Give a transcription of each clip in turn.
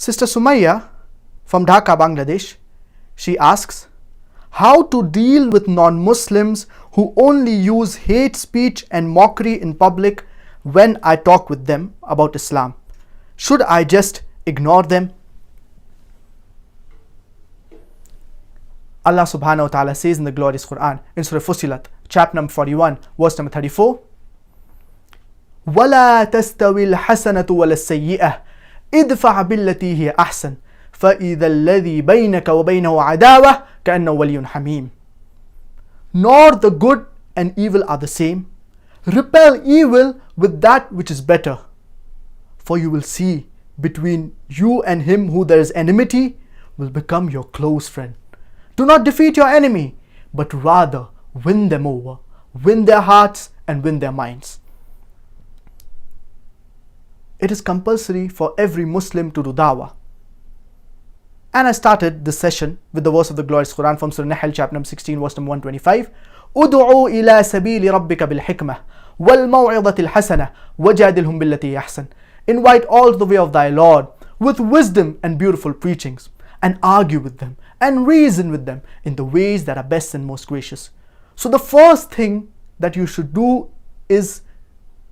Sister Sumaya from Dhaka, Bangladesh, she asks, how to deal with non-Muslims who only use hate speech and mockery in public when I talk with them about Islam? Should I just ignore them? Allah subhanahu wa ta'ala says in the glorious Quran, in Surah Fussilat, chapter number 41, verse number 34, وَلَا تَسْتَوِي الْحَسَنَةُ وَلَا السَّيِّئَةُ ادْفَعْ بِالَّتِي هِيَ أَحْسَنُ فَإِذَا الَّذِي بَيْنَكَ وَبَيْنَهُ عَدَاوَةٌ كَأَنَّهُ وَلِيٌّ حَمِيمٌ. Nor the good and evil are the same. Repel evil with that which is better, for you will see between you and him who there is enmity will become your close friend. Do not defeat your enemy, but rather win them over, win their hearts and win their minds. It is compulsory for every Muslim to do dawah. And I started this session with the verse of the glorious Quran from Surah Nahl, chapter number 16, verse number 125. أُدْعُوا إِلَى سَبِيلِ رَبِّكَ بِالْحِكْمَةِ وَالْمَوْعِظَةِ الْحَسَنَةِ وَجَادِلْهُمْ بِالَّتِي أَحْسَنُ. Invite all to the way of thy Lord with wisdom and beautiful preachings, and argue with them and reason with them in the ways that are best and most gracious. So the first thing that you should do is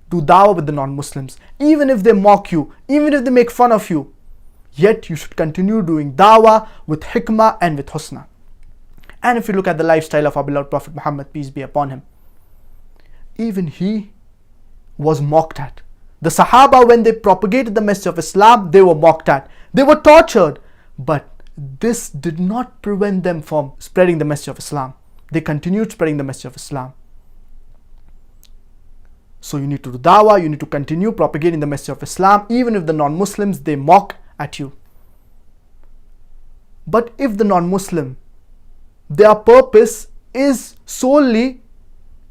do dawah with the non-Muslims. Even if they mock you, even if they make fun of you, yet you should continue doing dawah with hikmah and with husna. And if you look at the lifestyle of our beloved Prophet Muhammad, peace be upon him, even he was mocked at. The Sahaba, when they propagated the message of Islam, they were mocked at. They were tortured. But this did not prevent them from spreading the message of Islam. They continued spreading the message of Islam. So you need to do dawah, you need to continue propagating the message of Islam, even if the non-Muslims, they mock at you. But if the non-Muslim, their purpose is solely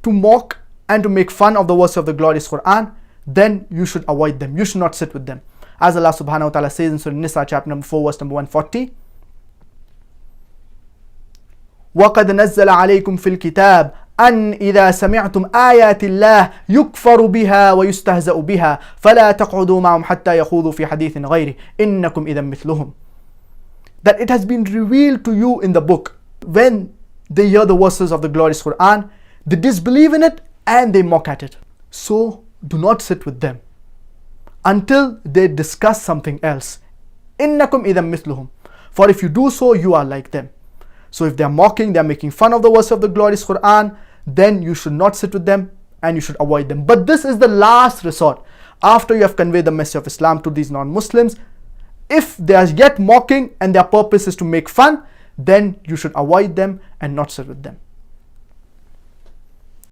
to mock and to make fun of the verse of the glorious Quran, then you should avoid them. You should not sit with them. As Allah subhanahu wa ta'ala says in Surah Nisa, chapter number 4, verse number 140, وَقَدْ نَزَّلَ عَلَيْكُمْ فِي الْكِتَابِ أَنْ إِذَا سَمِعْتُمْ آيَاتِ اللَّهِ يُكْفَرُ بِهَا وَيُسْتَهْزَأُ بِهَا فَلَا تَقْعُدُوا مَعَهُمْ حَتَّى يَخُوضُوا فِي حَدِيثٍ غَيْرِهِ إِنَّكُمْ إِذًا مِثْلُهُمْ. That it has been revealed to you in the book, when they hear the verses of the glorious Quran, they disbelieve in it and they mock at it. So do not sit with them until they discuss something else. إِنَّكُمْ إِذًا مِثْلُهُمْ. For if you do so, you are like them. So if they are mocking, they are making fun of the verse of the glorious Quran, then you should not sit with them and you should avoid them. But this is the last resort. After you have conveyed the message of Islam to these non-Muslims, if they are yet mocking and their purpose is to make fun, then you should avoid them and not sit with them.